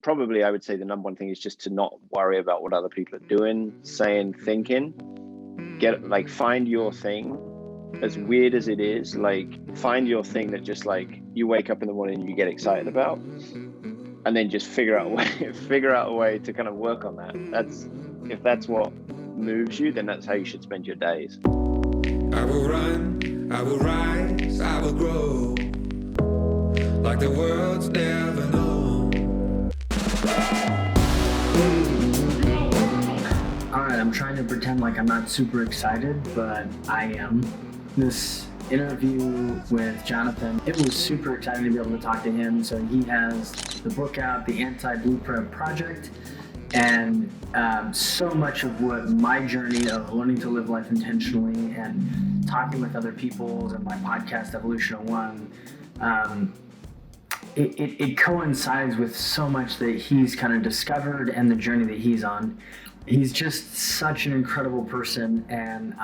probably I would say the number one thing is just to not worry about what other people are doing, saying, thinking. Find your thing, as weird as it is. Like, find your thing that just like you wake up in the morning and you get excited about, and then just figure out a way to kind of work on that. If that's what moves you, then that's how you should spend your days. I will run, I will rise, I will grow like the world's never known. All right, I'm trying to pretend like I'm not super excited, but I am. This interview with Johnathan, it was super exciting to be able to talk to him. So he has the book out, The Anti-Blueprint Project, and so much of what my journey of learning to live life intentionally and talking with other people and my podcast Evolution of One, it coincides with so much that he's kind of discovered and the journey that he's on. He's just such an incredible person, and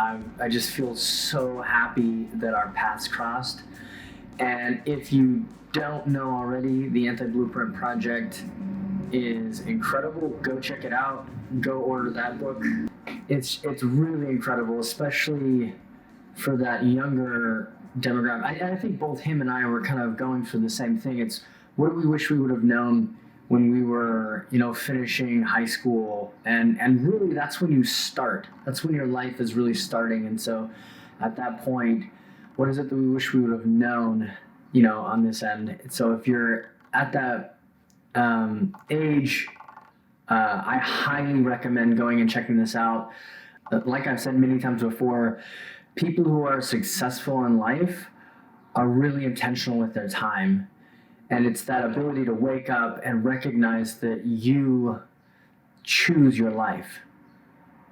I just feel so happy that our paths crossed. And if you don't know already, the Anti-Blueprint Project is incredible. Go check it out. Go order that book. It's really incredible, especially for that younger demographic. I think both him and I were kind of going for the same thing. It's what do we wish we would have known when we were, finishing high school, and really that's when you start. That's when your life is really starting. And so at that point, what is it that we wish we would have known, on this end? So if you're at that age, I highly recommend going and checking this out. Like I've said many times before, people who are successful in life are really intentional with their time. And it's that ability to wake up and recognize that you choose your life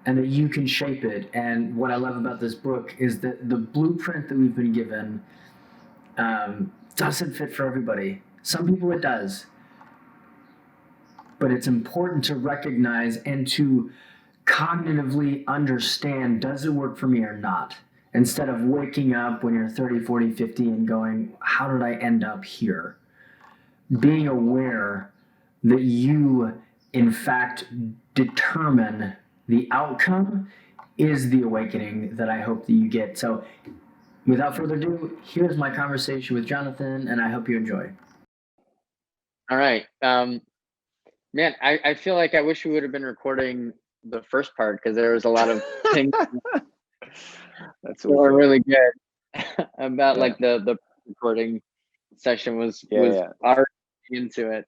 and that you can shape it. And what I love about this book is that the blueprint that we've been given doesn't fit for everybody. Some people it does. But it's important to recognize and to cognitively understand, does it work for me or not? Instead of waking up when you're 30, 40, 50 and going, how did I end up here? Being aware that you, in fact, determine the outcome is the awakening that I hope that you get. So without further ado, here's my conversation with Johnathan, and I hope you enjoy. All right. Man, I feel like I wish we would have been recording the first part, because there was a lot of things that were really good about like the recording session was already into it.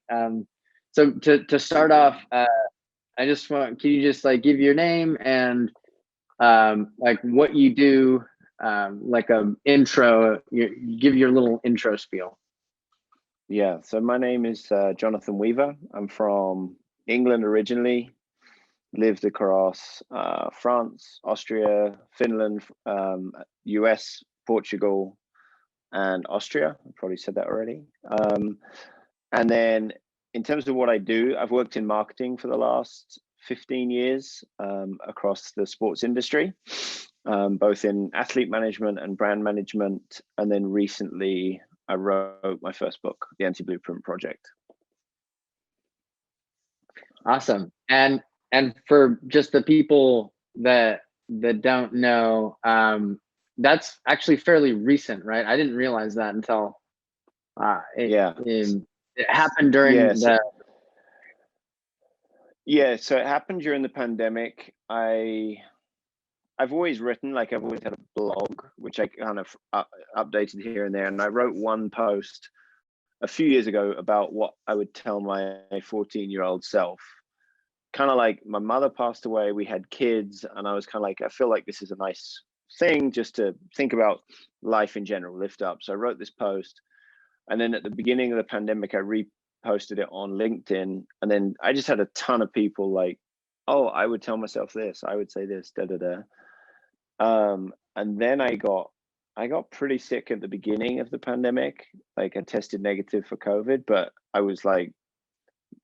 So to start off, I just want, can you just like give your name and like what you do, like a intro, you give your little intro spiel. Yeah, so my name is Johnathan Weaver. I'm from England originally, lived across France, Austria, Finland, US, Portugal, and Austria. I probably said that already. And then in terms of what I do, I've worked in marketing for the last 15 years across the sports industry, both in athlete management and brand management. And then recently I wrote my first book, The Anti-Blueprint Project. Awesome. And for just the people that don't know, that's actually fairly recent, right? I didn't realize that until it happened during so it happened during the pandemic. I've always written, like I've always had a blog, which I kind of updated here and there. And I wrote one post a few years ago about what I would tell my 14-year-old self. Kind of like, my mother passed away, we had kids, and I was kind of like, I feel like this is a nice thing just to think about life in general, lift up. So I wrote this post, and then at the beginning of the pandemic, I reposted it on LinkedIn, and then I just had a ton of people like, oh, I would tell myself this, I would say this, and then I got pretty sick at the beginning of the pandemic. Like I tested negative for COVID, but I was like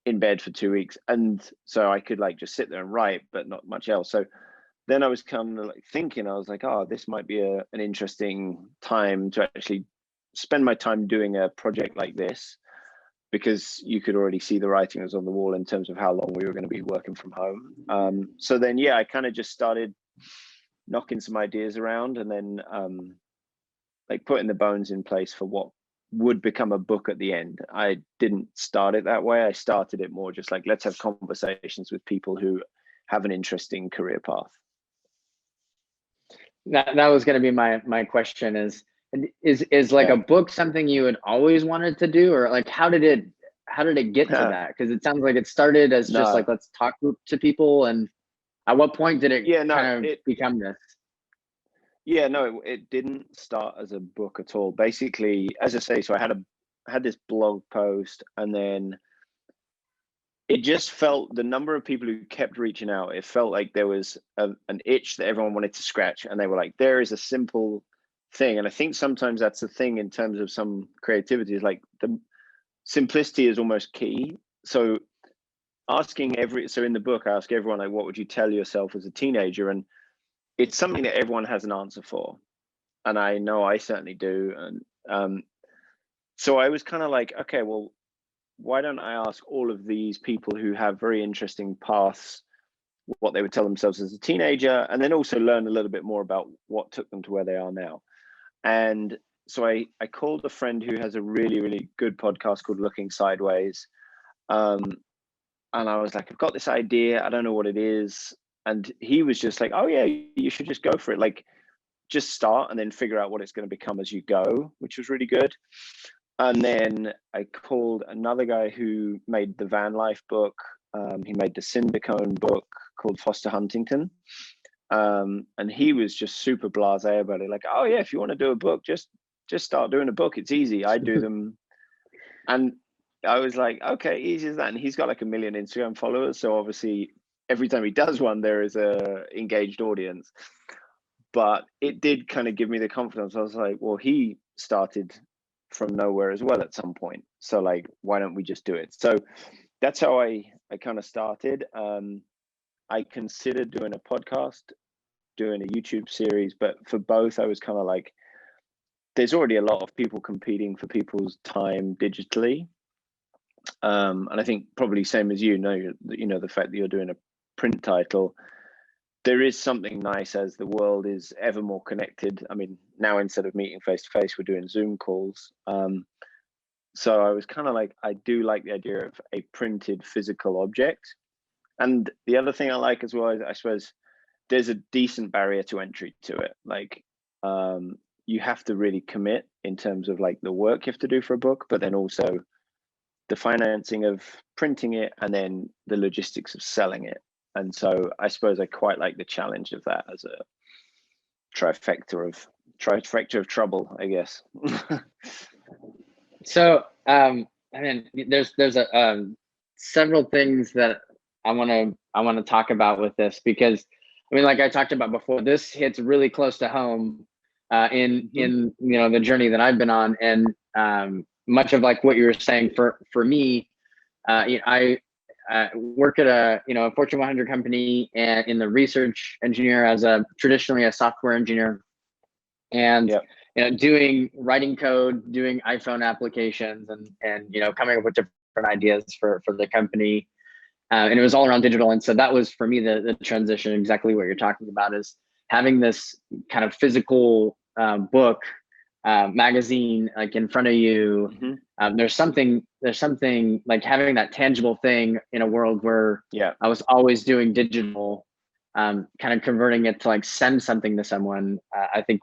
in bed for 2 weeks, and so I could like just sit there and write, but not much else. So then I was kind of like thinking, I was like, oh, this might be an interesting time to actually spend my time doing a project like this. because you could already see the writing was on the wall in terms of how long we were going to be working from home. So then, yeah, I kind of just started knocking some ideas around, and then like putting the bones in place for what would become a book at the end. I didn't start it that way. I started it more just like, let's have conversations with people who have an interesting career path. That was going to be my question is like a book something you had always wanted to do, or like how did it get to that? Because it sounds like it started as just like, let's talk to people, and at what point did it kind of become this? Yeah, no, it didn't start as a book at all. Basically, as I say, so I had this blog post, and then it just felt, the number of people who kept reaching out, it felt like there was an itch that everyone wanted to scratch, and they were like, there is a simple thing. And I think sometimes that's the thing in terms of some creativity, is like the simplicity is almost key. So so in the book, I ask everyone, like, what would you tell yourself as a teenager? And it's something that everyone has an answer for. And I know I certainly do. And so I was kind of like, okay, well, why don't I ask all of these people who have very interesting paths what they would tell themselves as a teenager, and then also learn a little bit more about what took them to where they are now. And so I called a friend who has a really, really good podcast called Looking Sideways. And I was like, I've got this idea. I don't know what it is. And he was just like, oh yeah, you should just go for it. Like, just start and then figure out what it's going to become as you go, which was really good. And then I called another guy who made the van life book. He made the Cindercone book called Foster Huntington. And he was just super blasé about it. Like, oh yeah, if you want to do a book, just start doing a book. It's easy. I do them. And I was like, okay, easy as that. And he's got like 1 million Instagram followers. So obviously every time he does one, there is a engaged audience. But it did kind of give me the confidence. I was like, well, he started from nowhere as well at some point. So like, why don't we just do it? So that's how I kind of started. I considered doing a podcast, doing a YouTube series, but for both, I was kind of like, there's already a lot of people competing for people's time digitally. And I think probably same as you know, the fact that you're doing a print title, there is something nice as the world is ever more connected. I mean, now instead of meeting face to face, we're doing Zoom calls. So I was kind of like, I do like the idea of a printed physical object. And the other thing I like as well is, I suppose, there's a decent barrier to entry to it. Like, you have to really commit in terms of like the work you have to do for a book, but then also the financing of printing it, and then the logistics of selling it. And so I suppose I quite like the challenge of that as a trifecta of trouble, I guess. So, I mean, there's several things that I want to talk about with this, because I mean, like I talked about before, this hits really close to home in the journey that I've been on, and much of like what you were saying for me, I work at a Fortune 100 company, and in the research engineer as traditionally a software engineer, and doing writing code, doing iPhone applications, and coming up with different ideas for the company, and it was all around digital. And so that was for me the transition, exactly what you're talking about, is having this kind of physical book, magazine, like in front of you. There's something like having that tangible thing in a world where I was always doing digital, kind of converting it to like send something to someone, I think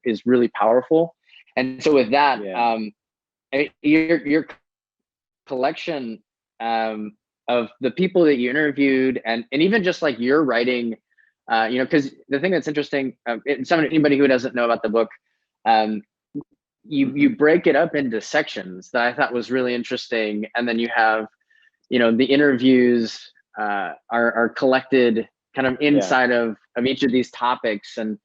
is really powerful. And so with that, your collection of the people that you interviewed, and even just like your writing, because the thing that's interesting, anybody who doesn't know about the book, you break it up into sections that I thought was really interesting, and then you have, the interviews are collected kind of inside of each of these topics, and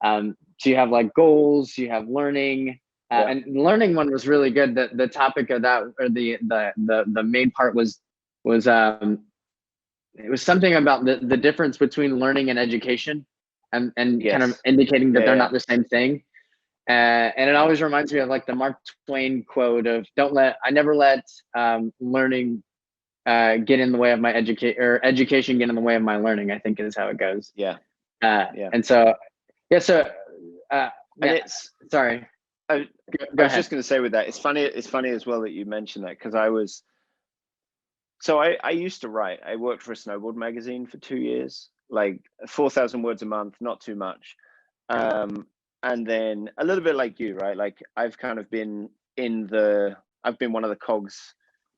so you have like goals, you have learning, and the learning one was really good. The topic of that, or the main part was it was something about the difference between learning and education, and kind of indicating that they're not the same thing. And it always reminds me of like the Mark Twain quote of I never let learning get in the way of my education get in the way of my learning, I think is how it goes. Yeah. And so, yeah, so, and yeah, it's, sorry. I Go was ahead. just going to say with that, it's funny as well that you mentioned that, because I used to write. I worked for a snowboard magazine for 2 years, like 4,000 words a month, not too much. And then a little bit like you, right? Like I've kind of been I've been one of the cogs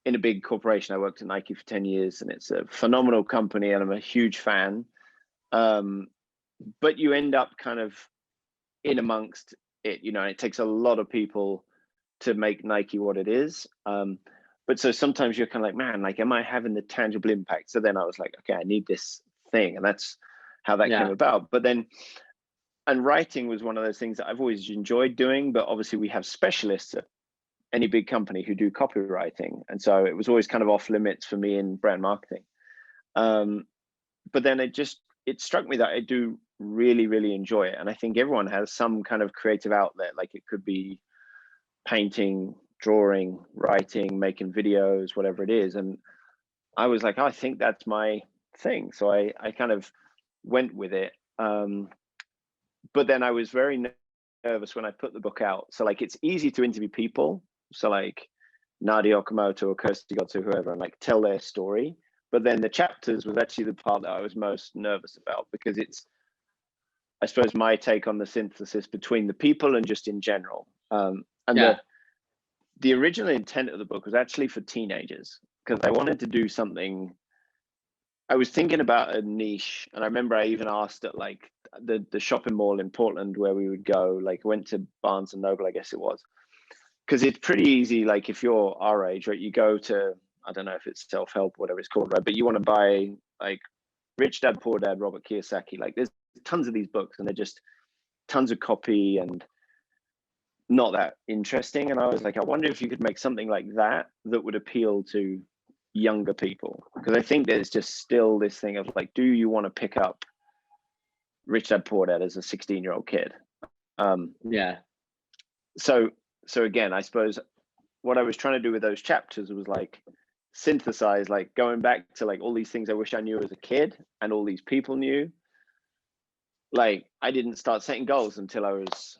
in a big corporation. I worked at Nike for 10 years, and it's a phenomenal company, and I'm a huge fan. But you end up kind of in amongst it, and it takes a lot of people to make Nike what it is. But so sometimes you're kind of like, man, like, am I having the tangible impact? So then I was like, okay, I need this thing. And that's how that came about. But then, and writing was one of those things that I've always enjoyed doing, but obviously we have specialists at any big company who do copywriting. And so it was always kind of off limits for me in brand marketing. But then it struck me that I do really, really enjoy it. And I think everyone has some kind of creative outlet. Like it could be painting, drawing, writing, making videos, whatever it is. And I was like, oh, I think that's my thing. So I kind of went with it. But then I was very nervous when I put the book out. So like, it's easy to interview people. So like Nadia Okamoto or Kirsty Gotts or whoever, and like tell their story. But then the chapters was actually the part that I was most nervous about, because it's, I suppose, my take on the synthesis between the people and just in general. And the original intent of the book was actually for teenagers, because I wanted to do something. I was thinking about a niche, and I remember I even asked at like the shopping mall in Portland where we would go, like went to Barnes and Noble, I guess it was, because it's pretty easy. Like if you're our age, right, you go to, I don't know if it's self-help, whatever it's called, right, but you want to buy like Rich Dad Poor Dad, Robert Kiyosaki, like there's tons of these books and they're just tons of copy and not that interesting. And I was like, I wonder if you could make something like that would appeal to younger people, because I think there's just still this thing of like, do you want to pick up Rich Dad Poor Dad as a 16-year-old kid? So again, I suppose what I was trying to do with those chapters was like synthesize, like going back to like all these things I wish I knew as a kid and all these people knew. Like I didn't start setting goals until I was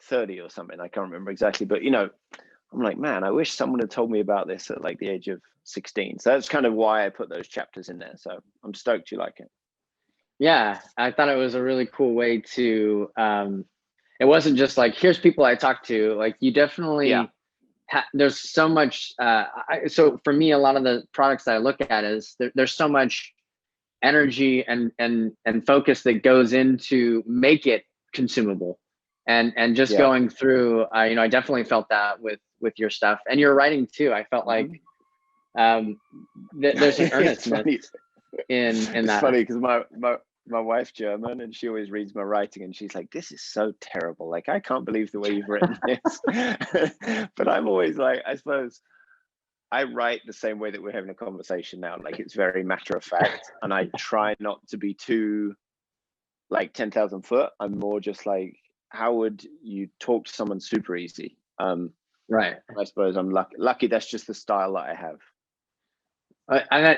30 or something. I can't remember exactly, but I'm like, man, I wish someone had told me about this at like the age of 16. So that's kind of why I put those chapters in there. So I'm stoked you like it. Yeah, I thought it was a really cool way to, it wasn't just like, here's people I talked to. Like you definitely, there's so much, so for me, a lot of the products that I look at is there's so much energy and focus that goes into make it consumable. And just going through, I definitely felt that with your stuff and your writing too. I felt like there's an earnestness in it's that. Funny because my wife's German and she always reads my writing and she's like, this is so terrible. Like, I can't believe the way you've written this. But I'm always like, I suppose I write the same way that we're having a conversation now. Like it's very matter of fact. And I try not to be too like 10,000 foot. I'm more just like, how would you talk to someone super easy? Right. I suppose I'm lucky. That's just the style that I have.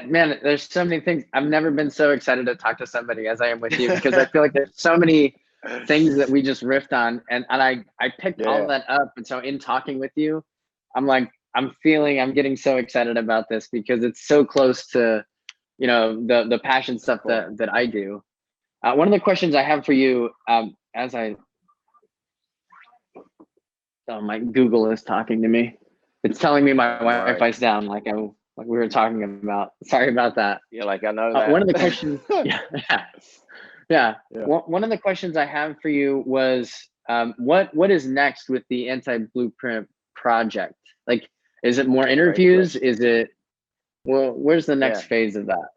Man, there's so many things. I've never been so excited to talk to somebody as I am with you, because I feel like there's so many things that we just riffed on, and I picked all of that up. And so in talking with you, I'm like, I'm getting so excited about this because it's so close to, the passion stuff that I do. One of the questions I have for you, my Google is talking to me. It's telling me my Wi-Fi's down, like we were talking about. Sorry about that. Yeah, like I know that. One of the questions, One of the questions I have for you was, what is next with the Anti-Blueprint project? Like, is it more interviews? Is it, where's the next phase of that?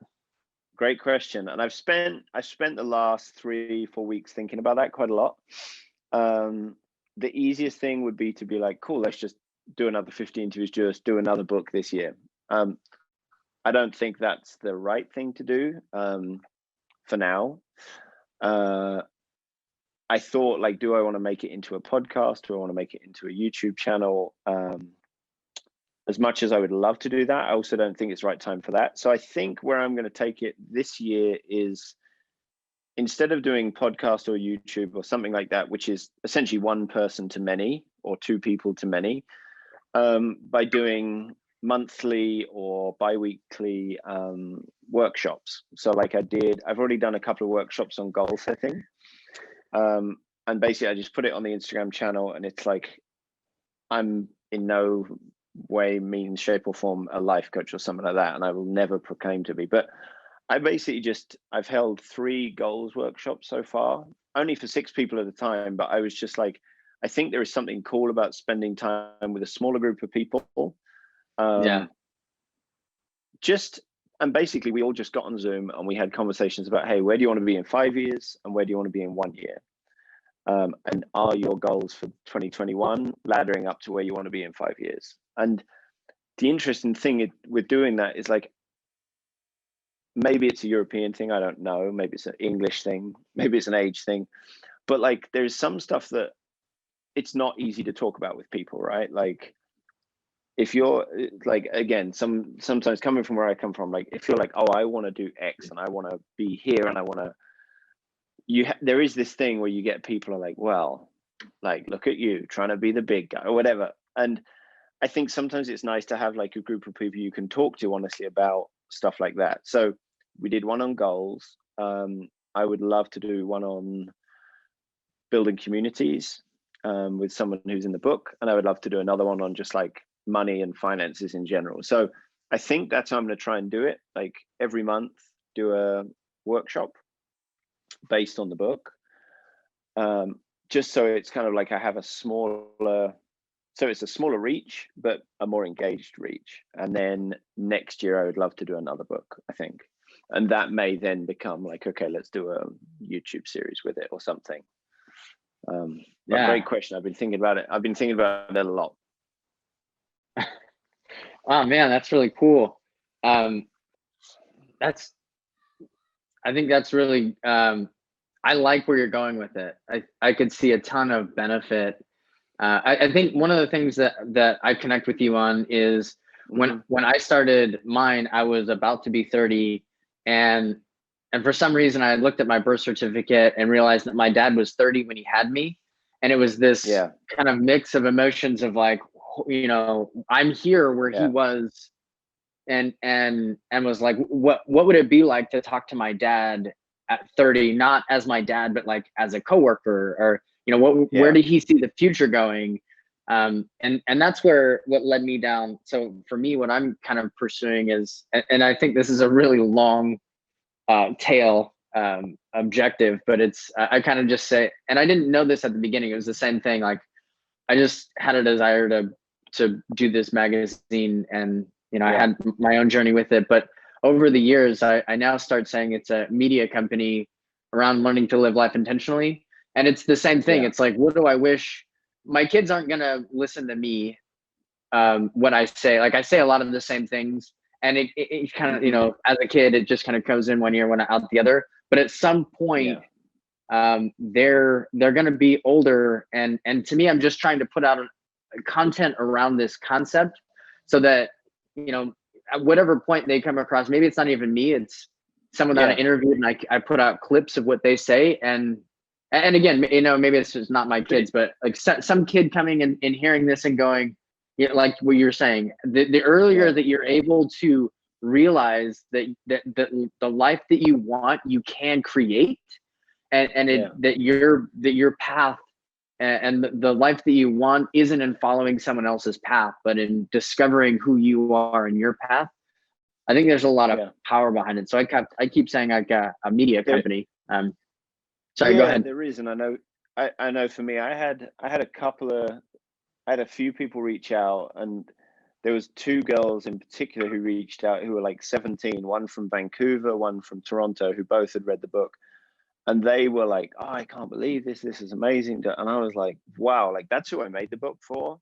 Great question. And I've spent the last 3-4 weeks thinking about that quite a lot. The easiest thing would be to be like, cool, let's just do another 50 interviews, just do another book this year. I don't think that's the right thing to do for now. I thought, like, do I want to make it into a podcast? Do I want to make it into a YouTube channel? As much as I would love to do that, I also don't think it's the right time for that. So I think where I'm going to take it this year is, instead of doing podcast or YouTube or something like that, which is essentially one person to many or two people to many, by doing monthly or bi-weekly workshops. So like I've already done a couple of workshops on goal setting. And basically I just put it on the Instagram channel, and it's like, I'm in no way, means, shape or form a life coach or something like that, and I will never proclaim to be. But I basically I've held 3 goals workshops so far, only for 6 people at a time. But I was just like, I think there is something cool about spending time with a smaller group of people. And basically we all just got on Zoom and we had conversations about, hey, where do you want to be in 5 years, and where do you want to be in 1 year? And are your goals for 2021 laddering up to where you want to be in 5 years? And the interesting thing with doing that is, like, maybe it's a European thing, I don't know, maybe it's an English thing, maybe it's an age thing, but like there's some stuff that it's not easy to talk about with people, right? Like, if you're like, again, sometimes coming from where I come from, like, if you're like, oh, I want to do X and I want to be here and I want to, there is this thing where you get people are like, well, like, look at you trying to be the big guy or whatever. And I think sometimes it's nice to have like a group of people you can talk to honestly about stuff like that. So we did one on goals. I would love to do one on building communities with someone who's in the book, and I would love to do another one on just like money and finances in general. So I think that's how I'm going to try and do it. Like, every month, do a workshop based on the book, just so it's kind of like I have so it's a smaller reach, but a more engaged reach. And then next year, I would love to do another book, I think. And that may then become like, okay, let's do a YouTube series with it or something. Great question. I've been thinking about it a lot. Oh man, that's really cool. I think that's really, I like where you're going with it. I could see a ton of benefit. I think one of the things that I connect with you on is when I started mine, I was about to be 30, and for some reason I looked at my birth certificate and realized that my dad was 30 when he had me, and it was this kind of mix of emotions of like, you know, I'm here where he was, and was like, what would it be like to talk to my dad at 30, not as my dad, but like as a coworker, or, you know, where did he see the future going? And that's what led me down. So for me, what I'm kind of pursuing is, and I think this is a really long tail objective, but it's, I kind of just say, and I didn't know this at the beginning, it was the same thing. Like, I just had a desire to do this magazine, and, you know, I had my own journey with it. But over the years, I now start saying it's a media company around learning to live life intentionally. And it's the same thing. It's like, what do I wish? My kids aren't going to listen to me when I say, like, I say a lot of the same things. And it kind of, you know, as a kid, it just kind of goes in one ear, one out the other. But at some point, they're going to be older. And to me, I'm just trying to put out content around this concept so that, you know, at whatever point they come across, maybe it's not even me, it's someone that I interviewed, and I put out clips of what they say. And again, you know, maybe it's just not my kids, but like some kid coming and hearing this and going, you know, like what you're saying, the earlier that you're able to realize that the life that you want, you can create, and that your path and the life that you want isn't in following someone else's path, but in discovering who you are in your path. I think there's a lot of power behind it. So I keep saying I've got a media company. Sorry, go ahead. There is, and I know for me, I had a few people reach out, and there was 2 girls in particular who reached out who were like 17, one from Vancouver, one from Toronto, who both had read the book. And they were like, oh, I can't believe this. This is amazing. And I was like, wow, like, that's who I made the book for.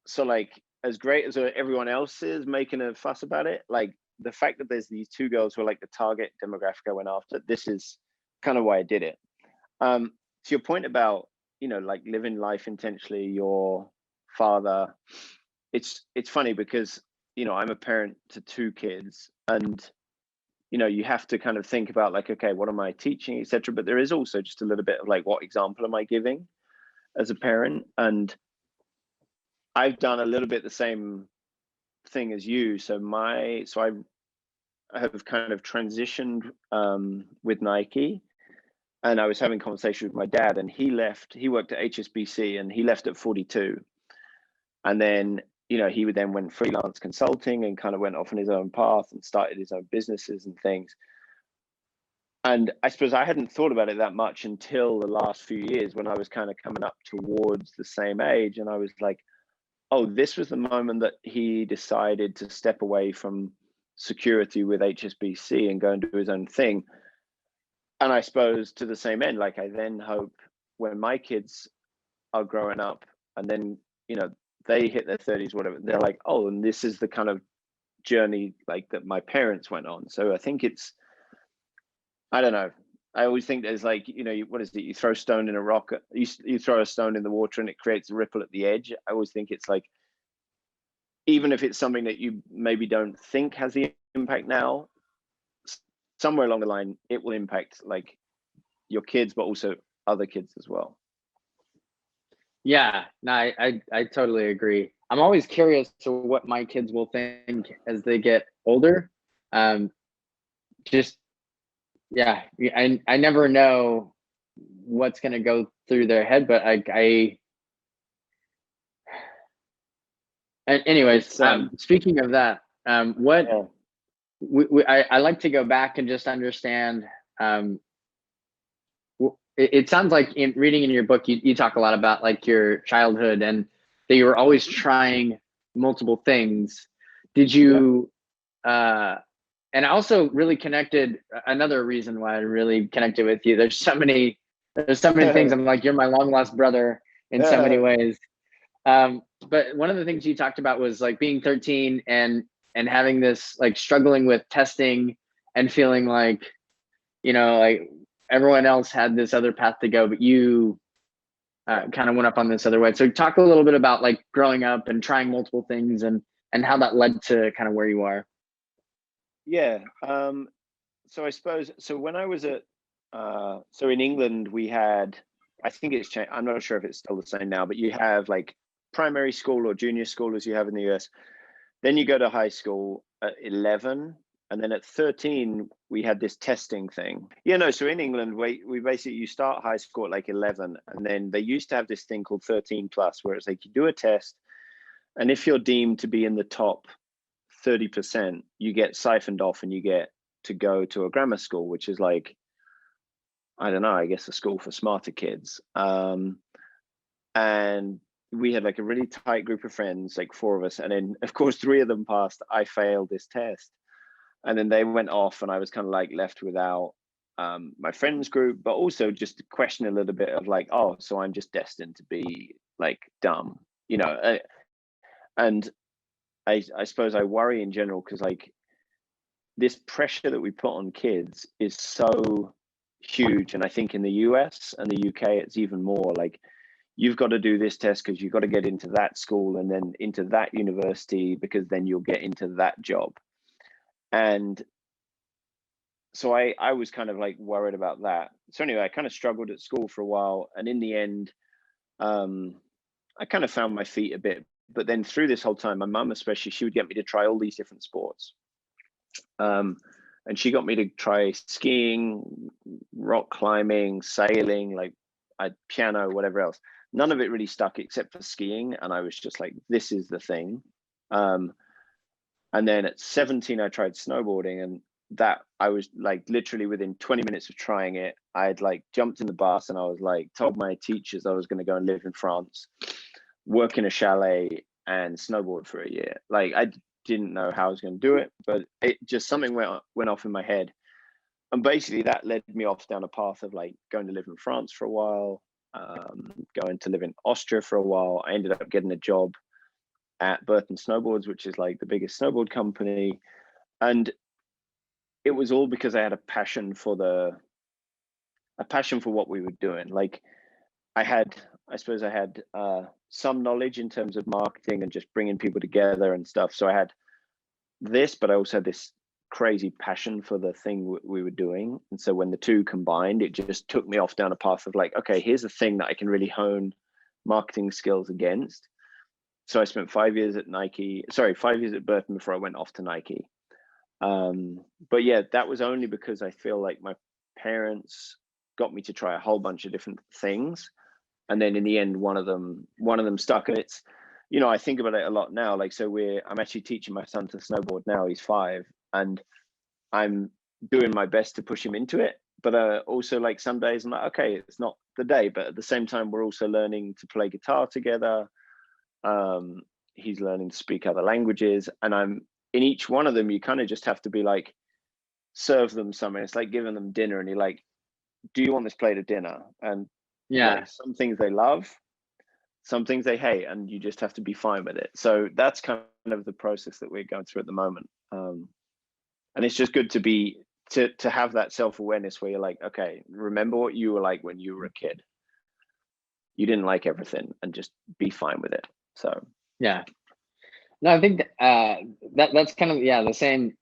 So like, as great as everyone else is making a fuss about it, like, the fact that there's these 2 girls who are like the target demographic I went after, this is kind of why I did it. your point about, like living life intentionally, your father, it's funny because, I'm a parent to 2 kids, and you have to kind of think about like, okay, what am I teaching, etc. But there is also just a little bit of like, what example am I giving as a parent? And I've done a little bit the same thing as you. So I have kind of transitioned with Nike, and I was having a conversation with my dad, and he worked at HSBC, and he left at 42. And then, he would then went freelance consulting and kind of went off on his own path and started his own businesses and things. And I suppose I hadn't thought about it that much until the last few years, when I was kind of coming up towards the same age. And I was like, oh, this was the moment that he decided to step away from security with HSBC and go and do his own thing. And I suppose to the same end, like, I then hope when my kids are growing up and then, they hit their 30s, whatever, they're like, oh, and this is the kind of journey like that my parents went on. So I think I don't know. I always think there's like, what is it? You throw a stone in a rock, you throw a stone in the water and it creates a ripple at the edge. I always think it's like, even if it's something that you maybe don't think has the impact now, somewhere along the line, it will impact like your kids, but also other kids as well. Yeah, no, I totally agree. I'm always curious to what my kids will think as they get older. Just, yeah, I never know what's going to go through their head, but anyways, speaking of that, what I like to go back and just understand. It sounds like in reading in your book, you talk a lot about like your childhood and that you were always trying multiple things. Did you, and I also really connected, another reason why I really connected with you. There's so many things. I'm like, you're my long lost brother in so many ways. But one of the things you talked about was like being 13 and having this, like, struggling with testing and feeling like, like everyone else had this other path to go, but you kind of went up on this other way. So talk a little bit about like growing up and trying multiple things and how that led to kind of where you are. Yeah. So I suppose, so when I was at, so in England, we had, I think it's changed, I'm not sure if it's still the same now, but you have like primary school or junior school as you have in the US. Then you go to high school at 11. And then at 13, we had this testing thing. So in England, we basically, you start high school at like 11. And then they used to have this thing called 13 plus, where it's like you do a test. And if you're deemed to be in the top 30%, you get siphoned off and you get to go to a grammar school, which is like, I don't know, I guess a school for smarter kids. And we had like a really tight group of friends, like 4 of us. And then of course, 3 of them passed. I failed this test. And then they went off and I was kind of like left without my friends group, but also just to question a little bit of like, oh, so I'm just destined to be like dumb, and I suppose I worry in general because like this pressure that we put on kids is so huge. And I think in the US and the UK, it's even more like, you've got to do this test because you've got to get into that school and then into that university because then you'll get into that job. And so I was kind of like worried about that. So anyway, I kind of struggled at school for a while. And in the end, I kind of found my feet a bit. But then through this whole time, my mum especially, she would get me to try all these different sports. And she got me to try skiing, rock climbing, sailing, like piano, whatever else. None of it really stuck except for skiing. And I was just like, this is the thing. And then at 17, I tried snowboarding, and that I was like literally within 20 minutes of trying it, I'd like jumped in the bus and I was like, told my teachers I was going to go and live in France, work in a chalet and snowboard for a year. Like I didn't know how I was going to do it, but it just, something went off in my head. And basically that led me off down a path of like going to live in France for a while, going to live in Austria for a while. I ended up getting a job at Burton Snowboards, which is like the biggest snowboard company. And it was all because I had a passion for a passion for what we were doing. Like I suppose I had some knowledge in terms of marketing and just bringing people together and stuff. So I had this, but I also had this crazy passion for the thing we were doing. And so when the two combined, it just took me off down a path of like, okay, here's a thing that I can really hone marketing skills against. So I spent 5 years at 5 years at Burton before I went off to Nike. But yeah, that was only because I feel like my parents got me to try a whole bunch of different things. And then in the end, one of them stuck. And it's, you know, I think about it a lot now. Like, so I'm actually teaching my son to snowboard now. He's 5, and I'm doing my best to push him into it. But also, like, some days I'm like, okay, it's not the day. But at the same time, we're also learning to play guitar together. He's learning to speak other languages, and I'm in each one of them. You kind of just have to be like, serve them something. It's like giving them dinner, and you're like, do you want this plate of dinner? And Yeah. like, some things they love, some things they hate, and you just have to be fine with it. So that's kind of the process that we're going through at the moment. And it's just good to have that self-awareness where you're like, okay, remember what you were like when you were a kid. You didn't like everything, and just be fine with it. So yeah. No, I think that's kind of the same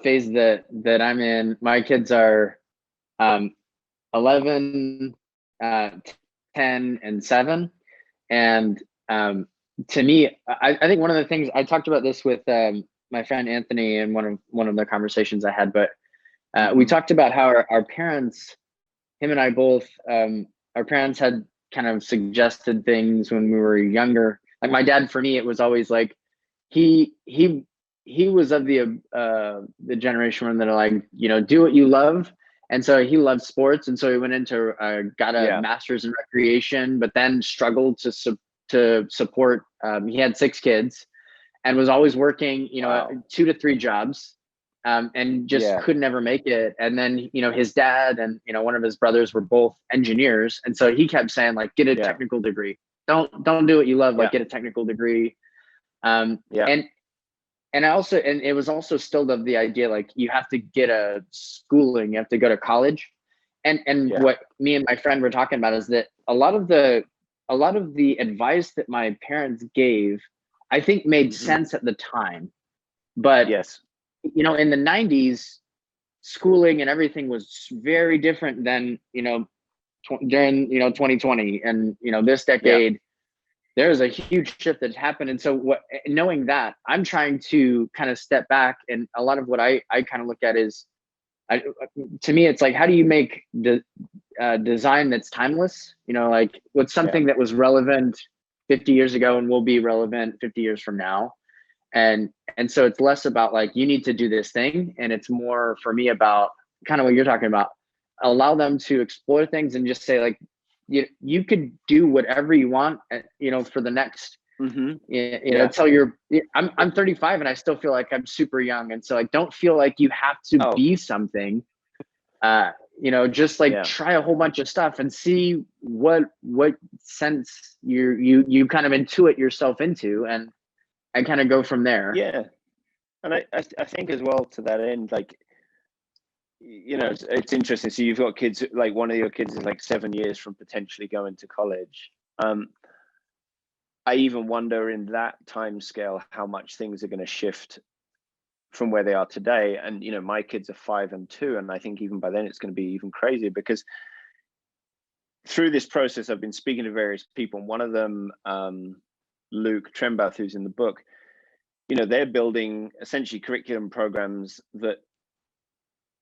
phase that I'm in. My kids are 11, 10, and 7, and to me, I think one of the things I talked about this with my friend Anthony in one of the conversations I had, but we talked about how our parents, him and I both, our parents had kind of suggested things when we were younger. Like my dad, for me, it was always like he was of the generation where they're like, you know, do what you love. And so he loved sports, and so he went into got a master's in recreation, but then struggled to support. He had 6 kids, and was always working, you know, 2 to 3 jobs, and just could never make it. And then, you know, his dad and, you know, one of his brothers were both engineers, and so he kept saying, like, get a technical degree. Don't do what you love, like get a technical degree. And I also, and it was also still of the idea, like, you have to get a schooling, you have to go to college. And what me and my friend were talking about is that a lot of the advice that my parents gave, I think made sense at the time. But, you know, in the 90s, schooling and everything was very different than, you know, during, you know, 2020 and, you know, this decade. There's a huge shift that's happened. And so knowing that, I'm trying to kind of step back, and a lot of what I kind of look at is, to me, it's like, how do you make the design that's timeless? You know, like, what's something that was relevant 50 years ago and will be relevant 50 years from now. And so it's less about like, you need to do this thing. And it's more for me about kind of what you're talking about, allow them to explore things and just say, like, you could do whatever you want, you know, for the next, you know, till I'm 35 and I still feel like I'm super young. And so, like, don't feel like you have to be something, you know, just like try a whole bunch of stuff and see what sense you kind of intuit yourself into, and kind of go from there. Yeah. And I think as well, to that end, like, you know, it's interesting. So you've got kids, like one of your kids is like 7 years from potentially going to college. I even wonder in that time scale how much things are going to shift from where they are today. And, you know, my kids are 5 and 2, and I think even by then it's going to be even crazier, because through this process I've been speaking to various people, and one of them, Luke Trembath, who's in the book, you know, they're building essentially curriculum programs that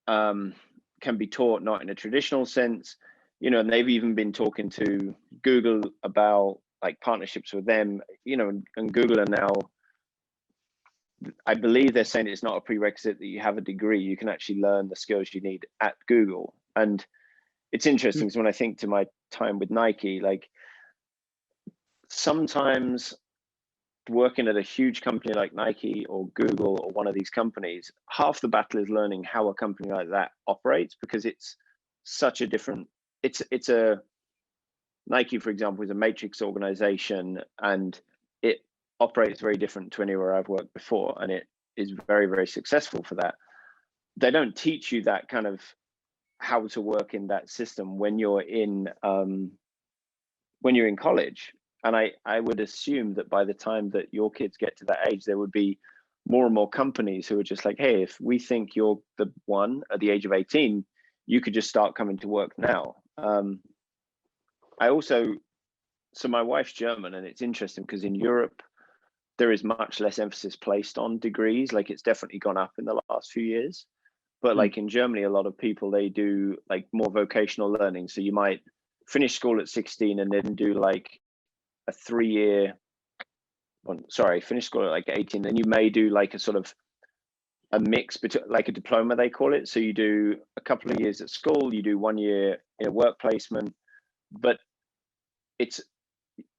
can be taught not in a traditional sense, you know, and they've even been talking to Google about like partnerships with them, you know, and Google are now, I believe they're saying it's not a prerequisite that you have a degree. You can actually learn the skills you need at Google. And it's interesting because when I think to my time with Nike, like, sometimes working at a huge company like Nike or Google or one of these companies, half the battle is learning how a company like that operates, because it's such a different, it's a, Nike, for example, is a matrix organization, and it operates very different to anywhere I've worked before, and it is very, very successful for that. They don't teach you that kind of how to work in that system when you're in college. And I would assume that by the time that your kids get to that age, there would be more and more companies who are just like, hey, if we think you're the one at the age of 18, you could just start coming to work now. So my wife's German, and it's interesting because in Europe, there is much less emphasis placed on degrees. Like, it's definitely gone up in the last few years. But like in Germany, a lot of people, they do like more vocational learning. So you might finish school at 16 and then do like a 3-year, finish school at like 18. Then you may do like a sort of a mix between, like a diploma, they call it. So you do a couple of years at school, you do 1 year in a work placement, but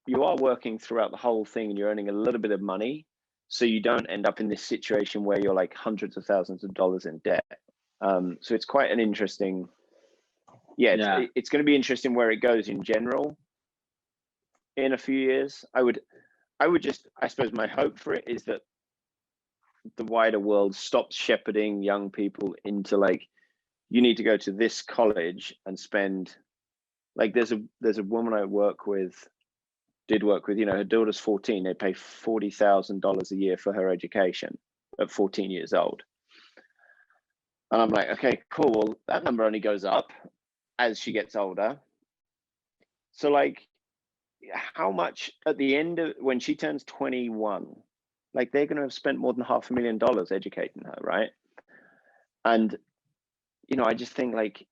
you are working throughout the whole thing and you're earning a little bit of money. So you don't end up in this situation where you're like hundreds of thousands of dollars in debt. So it's quite an interesting, it's going to be interesting where it goes in general in a few years. I suppose my hope for it is that the wider world stops shepherding young people into like, you need to go to this college and spend, like there's a woman I did work with, her daughter's 14, they pay $40,000 a year for her education at 14 years old. And I'm like, okay, cool. Well, that number only goes up as she gets older. So like, how much at the end of when she turns 21, like they're going to have spent more than $500,000 educating her, right? And, I just think like,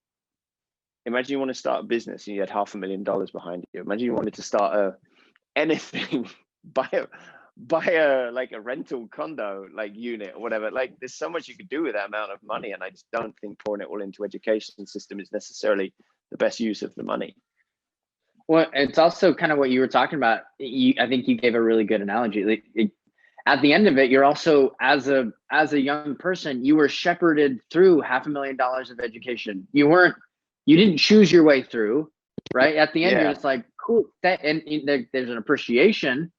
imagine you want to start a business and you had $500,000 behind you. Imagine you wanted to start anything, buy a like a rental condo like unit or whatever. Like there's so much you could do with that amount of money, and I just don't think pouring it all into education system is necessarily the best use of the money. Well, it's also kind of what you were talking about. I think you gave a really good analogy. Like at the end of it, you're also as a young person, you were shepherded through $500,000 of education. You didn't choose your way through, right? At the end, you're just like, cool. And there's an appreciation,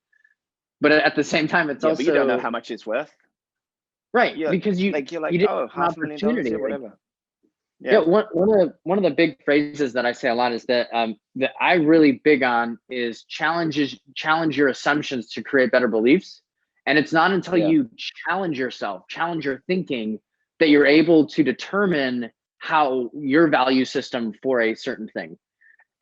but at the same time, it's also. But you don't know how much it's worth, right? Because you're like, you oh, $500,000, whatever. Yeah. One of the big phrases that I say a lot is that that I really big on is challenge your assumptions to create better beliefs. And it's not until you challenge yourself, challenge your thinking, that you're able to determine how your value system for a certain thing.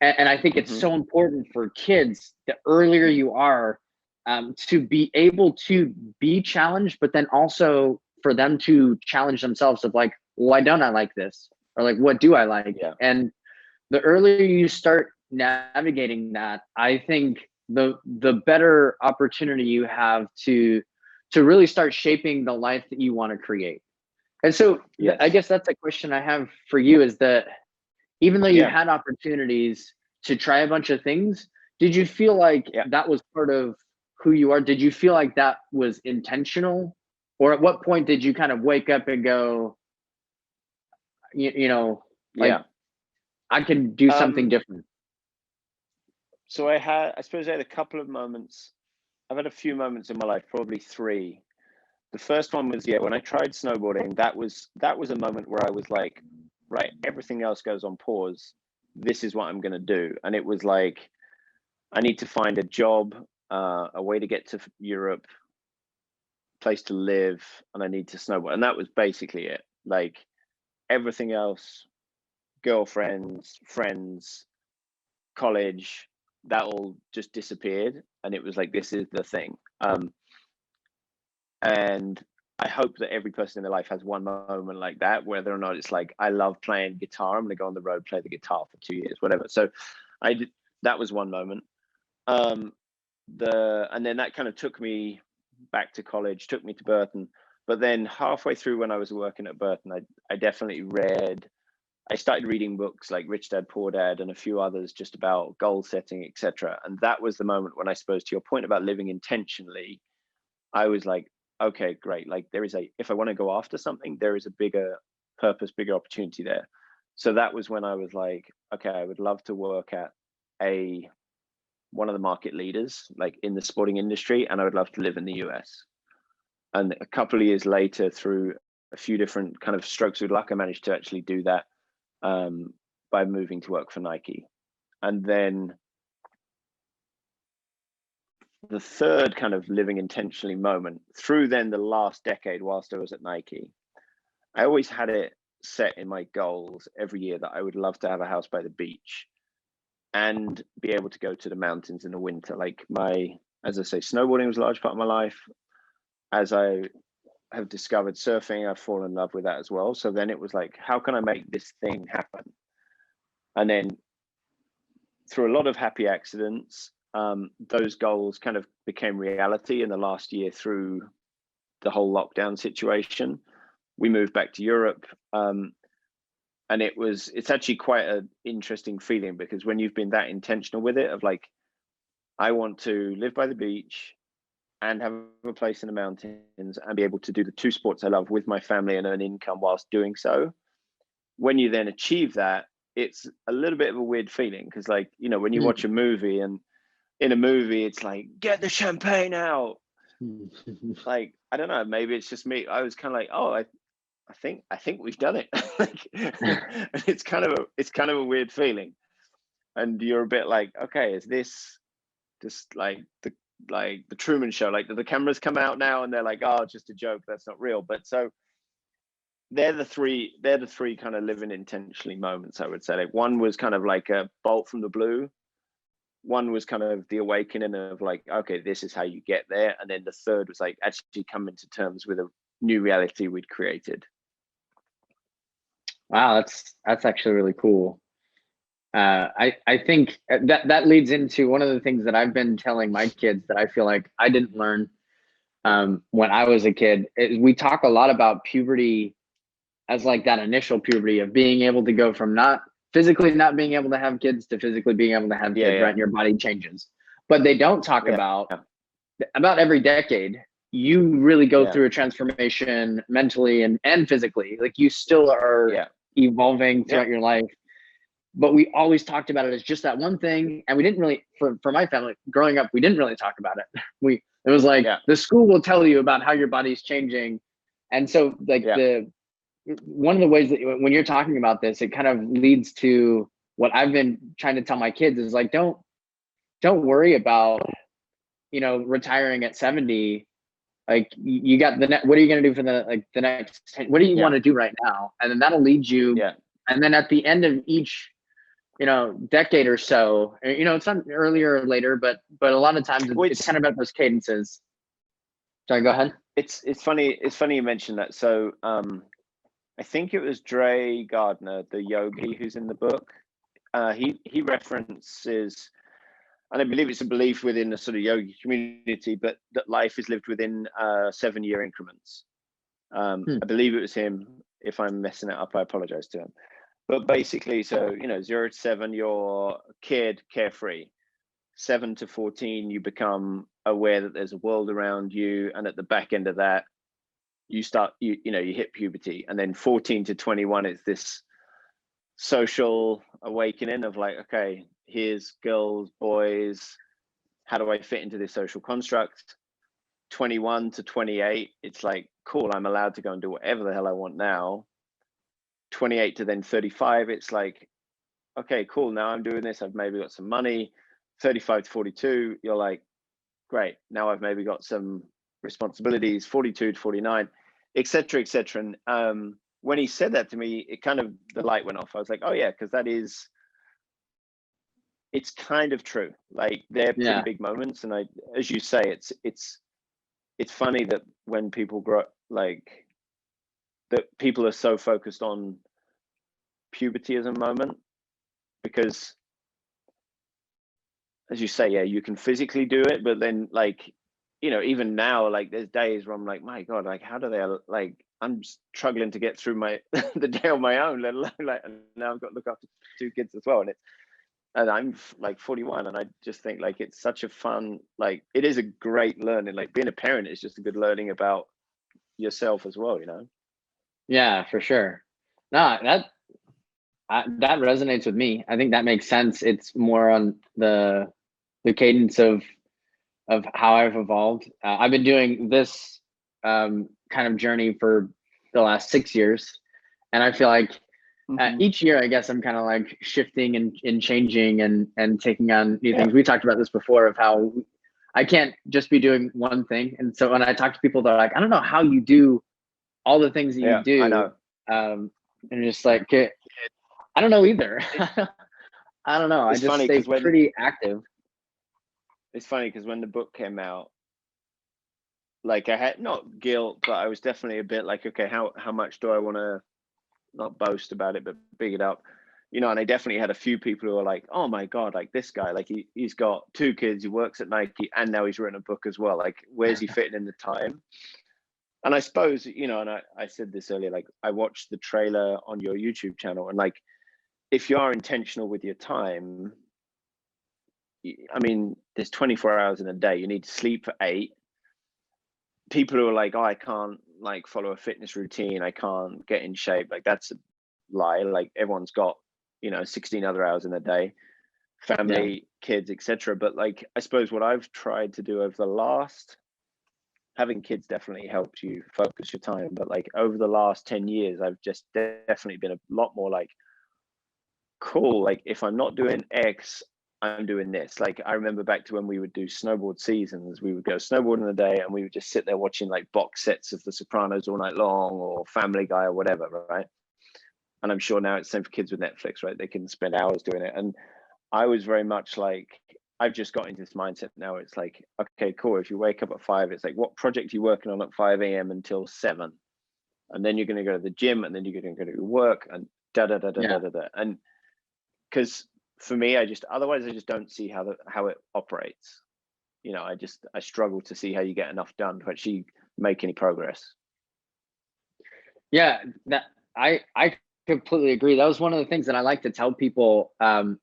And I think it's so important for kids, the earlier you are, to be able to be challenged, but then also for them to challenge themselves of like, why don't I like this? Or like, what do I like? Yeah. And the earlier you start navigating that, I think the better opportunity you have to really start shaping the life that you want to create. And so I guess that's a question I have for you, is that even though you had opportunities to try a bunch of things, did you feel like that was part of who you are? Did you feel like that was intentional? Or at what point did you kind of wake up and go, I can do something different? So I suppose I had a couple of moments. I've had a few moments in my life, probably 3. The first one was, when I tried snowboarding, that was a moment where I was like, right, everything else goes on pause. This is what I'm going to do. And it was like, I need to find a job, a way to get to Europe, place to live, and I need to snowboard. And that was basically it. Like everything else, girlfriends, friends, college, that all just disappeared. And it was like, this is the thing. And I hope that every person in their life has one moment like that, whether or not it's like, I love playing guitar, I'm going to go on the road, play the guitar for 2 years, whatever. So that was one moment. And then that kind of took me back to college, took me to Burton. But then halfway through when I was working at Burton, I started reading books like Rich Dad, Poor Dad, and a few others just about goal setting, etc. And that was the moment when, I suppose, to your point about living intentionally, I was like, okay, great. Like if I want to go after something, there is a bigger purpose, bigger opportunity there. So that was when I was like, okay, I would love to work at one of the market leaders, like in the sporting industry, and I would love to live in the US. And a couple of years later, through a few different kind of strokes of luck, I managed to actually do that. by moving to work for Nike. And then the third kind of living intentionally moment through then the last decade whilst I was at Nike, I always had it set in my goals every year that I would love to have a house by the beach and be able to go to the mountains in the winter. Like as I say, snowboarding was a large part of my life. As I have discovered surfing, I've fallen in love with that as well. So then it was like, how can I make this thing happen? And then through a lot of happy accidents, those goals kind of became reality in the last year through the whole lockdown situation. We moved back to Europe, and it's actually quite an interesting feeling, because when you've been that intentional with it, of like, I want to live by the beach and have a place in the mountains and be able to do the two sports I love with my family and earn income whilst doing so. When you then achieve that, it's a little bit of a weird feeling, because like, you know, when you watch a movie, and in a movie it's like, get the champagne out. Like, I don't know, maybe it's just me. I was kind of like, oh, I think we've done it. Like, it's kind of a weird feeling, and you're a bit like, okay, is this just like the Truman Show? Like, do the cameras come out now and they're like, oh, just a joke, that's not real? But so they're the three kind of living intentionally moments, I would say. Like, one was kind of like a bolt from the blue. One was kind of the awakening of like, okay, this is how you get there. And then the third was like actually coming to terms with a new reality we'd created. Wow, that's actually really cool. I think that leads into one of the things that I've been telling my kids that I feel like I didn't learn when I was a kid. Is we talk a lot about puberty as like that initial puberty of being able to go from physically not being able to have kids to physically being able to have kids, right? And your body changes. But they don't talk about every decade, you really go through a transformation mentally and physically. Like, you still are evolving throughout your life. But we always talked about it as just that one thing. And we didn't really, for my family growing up, we didn't really talk about it. It was like, the school will tell you about how your body's changing. And so like one of the ways that when you're talking about this, it kind of leads to what I've been trying to tell my kids is like, don't worry about, retiring at 70. Like, you got what are you going to do for the next 10, what do you want to do right now? And then that'll lead you. And then at the end of each, decade or so, it's not earlier or later, but a lot of times it's kind of about those cadences. Sorry, go ahead. It's funny you mentioned that. So I think it was Dre Gardner, the yogi who's in the book. He references, and I believe it's a belief within the sort of yogi community, but that life is lived within 7-year increments. I believe it was him. If I'm messing it up, I apologize to him. But basically, so 0 to 7, you're a kid, carefree. 7 to 14, you become aware that there's a world around you, and at the back end of that, you start, you hit puberty. And then 14 to 21, it's this social awakening of like, okay, here's girls, boys, how do I fit into this social construct? 21 to 28, it's like, cool, I'm allowed to go and do whatever the hell I want now. 28 to then 35, it's like, okay, cool, now I'm doing this, I've maybe got some money. 35 to 42, you're like, great, now I've maybe got some responsibilities. 42 to 49, etc., etc. And when he said that to me, it kind of, the light went off. I was like, oh yeah, because it's kind of true. Like, they're pretty big moments. And as you say, it's funny that when people grow, like, that people are so focused on puberty as a moment, because as you say, you can physically do it, but then like, even now, like, there's days where I'm like, my God, like, how do they, like, I'm struggling to get through the day on my own, let alone like, and now I've got to look after 2 kids as well. And I'm like 41, and I just think like, it's such a fun, like, it is a great learning. Like, being a parent is just a good learning about yourself as well, Yeah, for sure. No, that resonates with me. I think that makes sense. It's more on the cadence of how I've evolved. I've been doing this kind of journey for the last 6 years, and I feel like each year, I guess I'm kind of like shifting and changing and taking on new things. We talked about this before of how I can't just be doing one thing. And so when I talk to people, they're like, I don't know how you do all the things that you do. I know. And just like, I don't know either. I don't know. I just stay pretty active. It's funny because when the book came out, like I had not guilt, but I was definitely a bit like, okay, how much do I want to not boast about it, but big it up, you know? And I definitely had a few people who were like, oh my God, like this guy, like he's got 2 kids, he works at Nike, and now he's written a book as well. Like, where's he fitting in the time? And I suppose, you know, and I said this earlier, like I watched the trailer on your YouTube channel, and like, if you are intentional with your time, I mean, there's 24 hours in a day. You need to sleep for 8. People who are like, oh, I can't like follow a fitness routine, I can't get in shape, like that's a lie. Like everyone's got, you know, 16 other hours in a day, family, kids, etc. But like, I suppose what I've tried to do over the last, having kids definitely helped you focus your time, but like over the last 10 years, I've just definitely been a lot more like, cool, like if I'm not doing X, I'm doing this. Like I remember back to when we would do snowboard seasons, we would go snowboarding a day and we would just sit there watching like box sets of The Sopranos all night long, or Family Guy or whatever, right? And I'm sure now it's the same for kids with Netflix, right? They can spend hours doing it. And I was very much like, I've just got into this mindset now. It's like, okay, cool. If you wake up at 5, it's like, what project are you working on at 5 a.m. until 7? And then you're going to go to the gym, and then you're going to go to work, and da da da da da da da. And because for me, I just don't see how it operates. You know, I struggle to see how you get enough done to actually make any progress. Yeah, that I completely agree. That was one of the things that I like to tell people when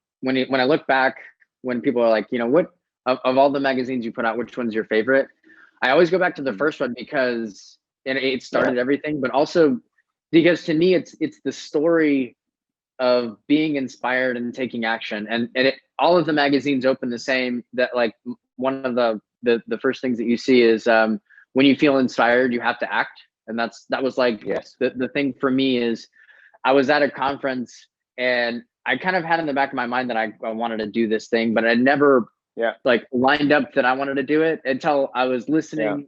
I look back, when people are like, you know, what of all the magazines you put out, which one's your favorite? I always go back to the first one because it started everything, but also because to me it's the story of being inspired and taking action, and all of the magazines open the same, that like one of the first things that you see is when you feel inspired, you have to act. And that was like the thing for me is I was at a conference and I kind of had in the back of my mind that I wanted to do this thing, but I never like lined up that I wanted to do it until I was listening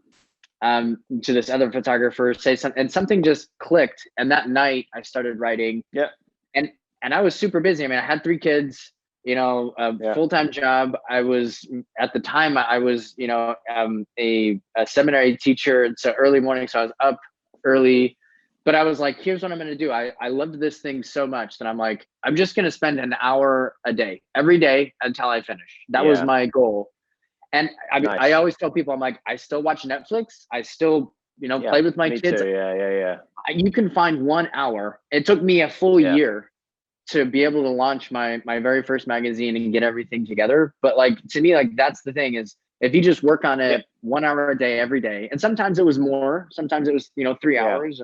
to this other photographer say something, and something just clicked. And that night I started writing. And I was super busy. I mean, I had 3 kids, you know, a full-time job. I was, at the time, I was, you know, a seminary teacher. It's early morning, so I was up early. But I was like, here's what I'm going to do. I loved this thing so much that I'm like, I'm just going to spend an hour a day, every day until I finish. That was my goal. And I always tell people, I'm like, I still watch Netflix. I still, you know, play with my kids. Too. You can find 1 hour. It took me a full year to be able to launch my very first magazine and get everything together. But like, to me, like that's the thing is, if you just work on it 1 hour a day, every day, and sometimes it was more, sometimes it was, you know, 3 hours,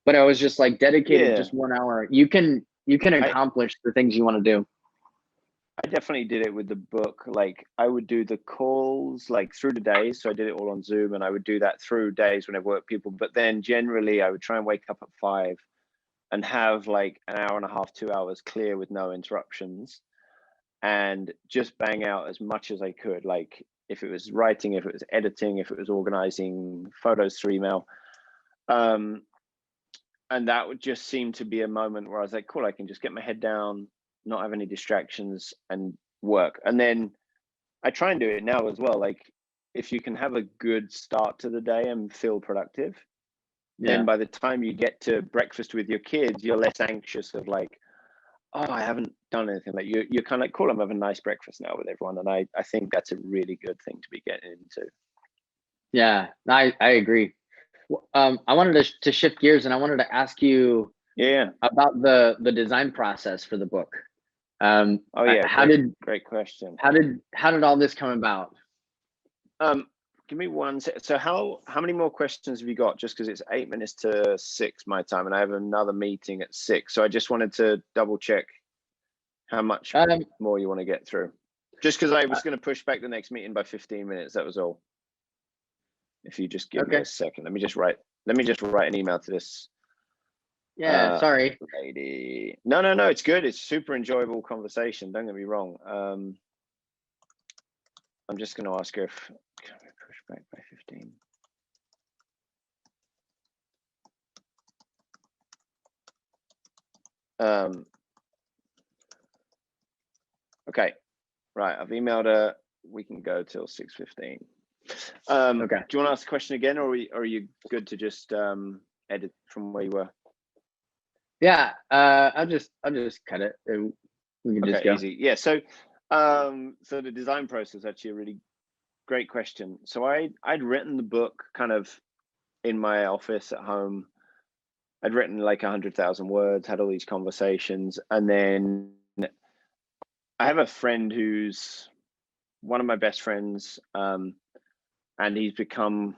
but I was just like dedicated just 1 hour. You can accomplish the things you want to do. I definitely did it with the book. Like I would do the calls like through the days. So I did it all on Zoom, and I would do that through days when I work people. But then generally I would try and wake up at 5 and have like an hour and a half, 2 hours clear with no interruptions, and just bang out as much as I could. Like if it was writing, if it was editing, if it was organizing photos through email. And that would just seem to be a moment where I was like, cool, I can just get my head down, not have any distractions, and work. And then I try and do it now as well. Like if you can have a good start to the day and feel productive, then by the time you get to breakfast with your kids, you're less anxious of like, oh, I haven't done anything. Like you're kind of like, cool, I'm having a nice breakfast now with everyone. And I think that's a really good thing to be getting into. Yeah, I agree. I wanted to shift gears, and I wanted to ask you about the design process for the book. Great question. How did all this come about? Give me 1 second. So how many more questions have you got? Just because it's 8 minutes to 6 my time, and I have another meeting at 6. So I just wanted to double check how much more you want to get through. Just because I was going to push back the next meeting by 15 minutes. That was all. If you just give me a second, let me just write an email to this Yeah, sorry. Lady. No, it's good. It's super enjoyable conversation. Don't get me wrong. I'm just going to ask her if can we push back by 15. Okay, right. I've emailed her. We can go till 6:15. Okay. Do you want to ask the question again, or are you good to just edit from where you were? Yeah, I'll just cut it. We can just go. Easy. Yeah. So the design process, actually a really great question. So I'd written the book kind of in my office at home. I'd written like 100,000 words, had all these conversations, and then I have a friend who's one of my best friends, and he's become,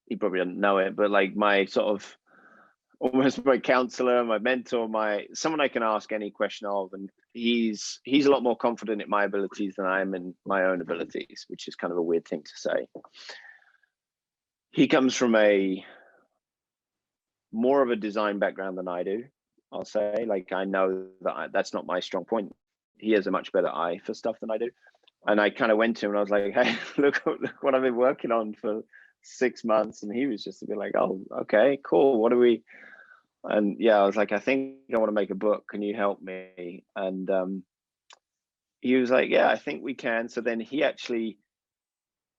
he probably doesn't know it, but like my sort of almost my counselor, my mentor, someone I can ask any question of, and he's a lot more confident in my abilities than I am in my own abilities, which is kind of a weird thing to say. He comes from more of a design background than I do, I'll say. Like, I know that that's not my strong point. He has a much better eye for stuff than I do. And I kind of went to him and I was like, hey, look what I've been working on for 6 months. And he was just a bit like, oh, okay, cool. What do we? And yeah, I was like, I think I want to make a book. Can you help me? And he was like, yeah, I think we can. So then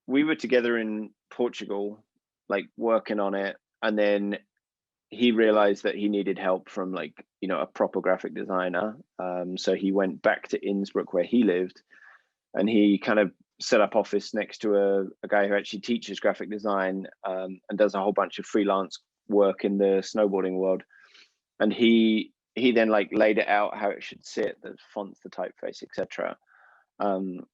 we were together in Portugal, like working on it. And then he realized that he needed help from like, a proper graphic designer. So he went back to Innsbruck where he lived, and he kind of set up office next to a guy who actually teaches graphic design and does a whole bunch of freelance work in the snowboarding world. And he then like laid it out how it should sit, the fonts, the typeface, etc. And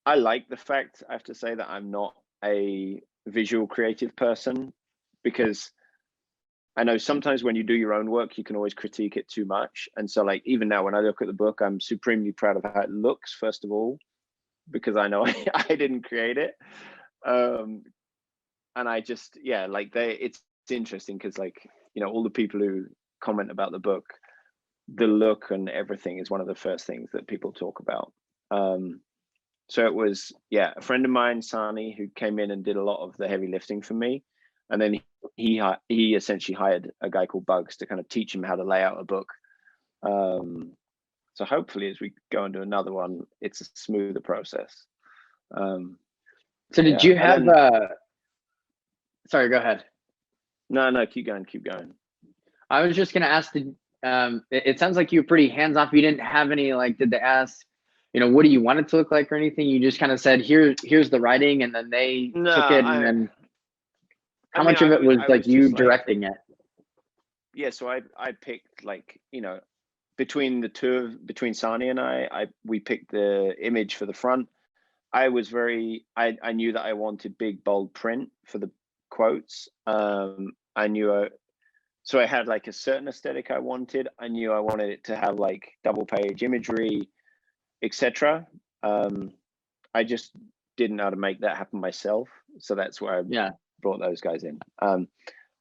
I like the fact, I have to say, that I'm not a visual creative person, because I know sometimes when you do your own work, you can always critique it too much. And so like, even now when I look at the book, I'm supremely proud of how it looks, first of all, because I know I didn't create it. And I just, yeah, like it's interesting because like, all the people who comment about the book, the look and everything is one of the first things that people talk about. So it was, yeah, a friend of mine, Sani, who came in and did a lot of the heavy lifting for me. And then he essentially hired a guy called Bugs to kind of teach him how to lay out a book. So hopefully as we go into another one, it's a smoother process. So did you have sorry, go ahead. No, keep going. I was just gonna ask, it sounds like you were pretty hands-off. You didn't have any, like, did they ask, what do you want it to look like or anything? You just kind of said, here's the writing, and then they took it, and then how much of it was like you directing it? Yeah, so I picked, like, between Sani and we picked the image for the front. I knew that I wanted big bold print for the quotes. I knew so I had like a certain aesthetic I wanted. I knew I wanted it to have like double page imagery, etc. I just didn't know how to make that happen myself, so that's where I brought those guys in. And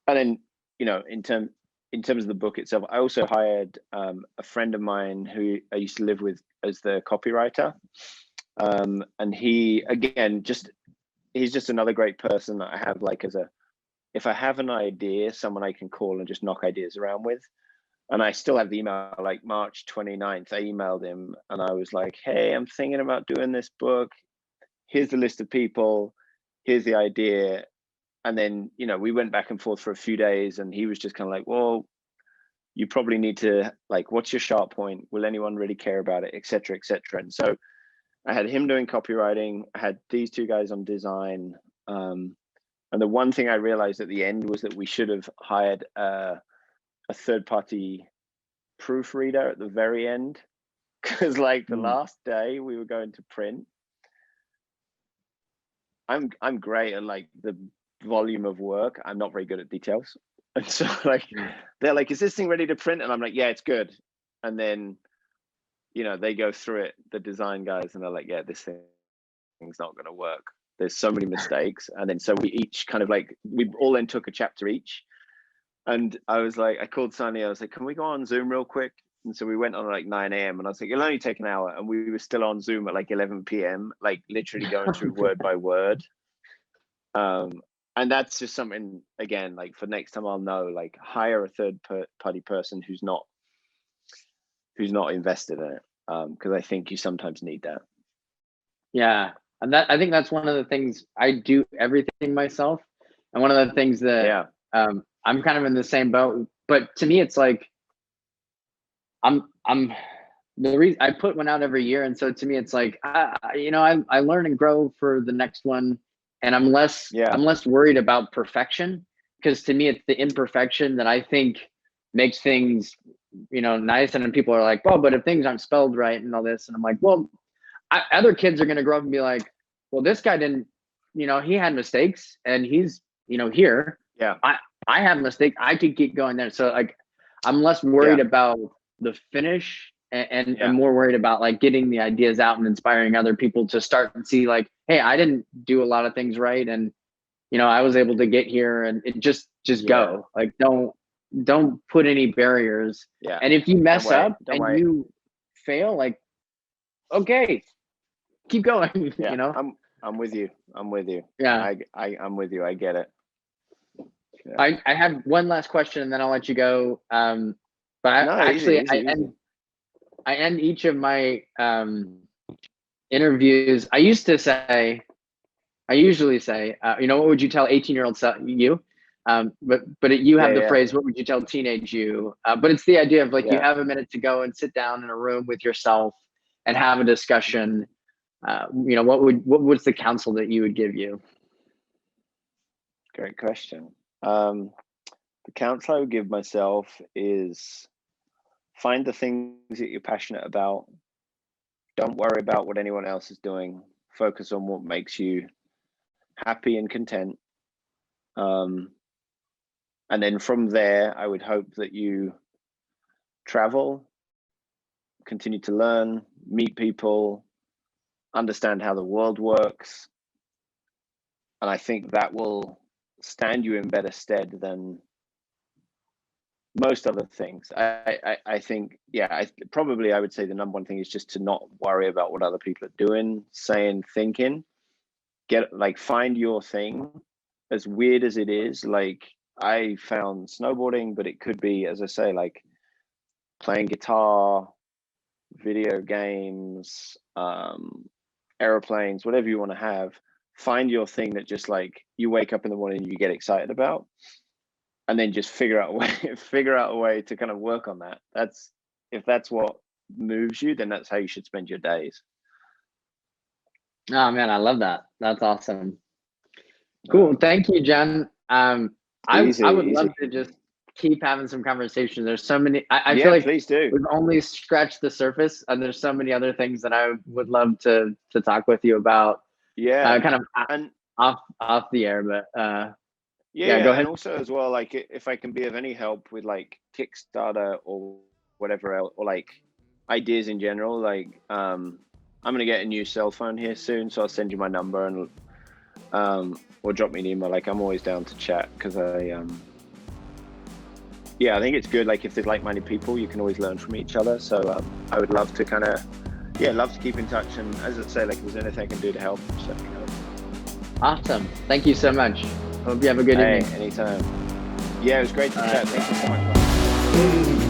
then in terms of the book itself, I also hired a friend of mine who I used to live with as the copywriter. And he, again, he's just another great person that I have, like, if I have an idea, someone I can call and just knock ideas around with. And I still have the email, like March 29th, I emailed him and I was like, hey, I'm thinking about doing this book. Here's the list of people. Here's the idea. And then, we went back and forth for a few days and he was just kind of like, well, you probably need to, like, what's your sharp point? Will anyone really care about it? Et cetera, et cetera. And so I had him doing copywriting. I had these two guys on design. And the one thing I realized at the end was that we should have hired a third-party proofreader at the very end, because like the last day we were going to print, I'm great at like the volume of work. I'm not very good at details. And so like they're like, is this thing ready to print? And I'm like, yeah, it's good. And then they go through it, the design guys, and they're like, yeah, this thing's not going to work. There's so many mistakes. And then so we each kind of like, we all then took a chapter each. And I called Sunny. I was like, can we go on Zoom real quick? And so we went on at like 9 a.m. and I was like, it'll only take an hour. And we were still on Zoom at like 11 p.m., like literally going through word by word. And that's just something, again, like for next time I'll know, like hire a third party person who's not invested in it. Because I think you sometimes need that. Yeah. And I think that's one of the things. I do everything myself. And one of the things that I'm kind of in the same boat, but to me, it's like, I'm the reason I put one out every year. And so to me, it's like, I learn and grow for the next one. And I'm less worried about perfection, because to me, it's the imperfection that I think makes things, nice. And then people are like, well, but if things aren't spelled right and all this, and I'm like, well, other kids are going to grow up and be like, well, this guy didn't, he had mistakes and he's, here. Yeah. I have mistakes. I could keep going there. So like, I'm less worried about the finish and more worried about like getting the ideas out and inspiring other people to start and see like, hey, I didn't do a lot of things right. And, I was able to get here, and it just go. Like, don't put any barriers. Yeah. And if you mess up and you fail, like, okay, keep going. Yeah. I'm with you. Yeah. I'm with you. I get it. Yeah. I have one last question and then I'll let you go. But I end each of my interviews. I usually say, what would you tell 18-year-old you? But you have the phrase, what would you tell teenage you? But it's the idea of like, you have a minute to go and sit down in a room with yourself and have a discussion. What's the counsel that you would give you? Great question. The counsel I would give myself is find the things that you're passionate about. Don't worry about what anyone else is doing. Focus on what makes you happy and content. And then from there, I would hope that you travel, continue to learn, meet people, understand how the world works. And I think that will stand you in better stead than most other things. I think, I would say the number one thing is just to not worry about what other people are doing, saying, thinking. Find your thing. As weird as it is, like I found snowboarding, but it could be, as I say, like playing guitar, video games, airplanes, whatever you want to have. Find your thing that just like you wake up in the morning and you get excited about, and then just figure out a way to kind of work on that. If that's what moves you, then that's how you should spend your days. Oh man, I love that. That's awesome. Cool. Thank you, John. I would love to just keep having some conversations. There's so many. I feel like please do. We've only scratched the surface, and there's so many other things that I would love to talk with you about. Yeah, kind of off the air, but go ahead. And also as well, like if I can be of any help with like Kickstarter or whatever else, or like ideas in general, like I'm gonna get a new cell phone here soon, so I'll send you my number and or drop me an email. Like I'm always down to chat, because I think it's good. Like if there's like-minded people, you can always learn from each other. So I would love to love to keep in touch. And as I say, like if there's anything I can do to help, just let me know. Awesome. Thank you so much. Hope you have a good evening. Anytime. Yeah, it was great to chat. Thank you so much.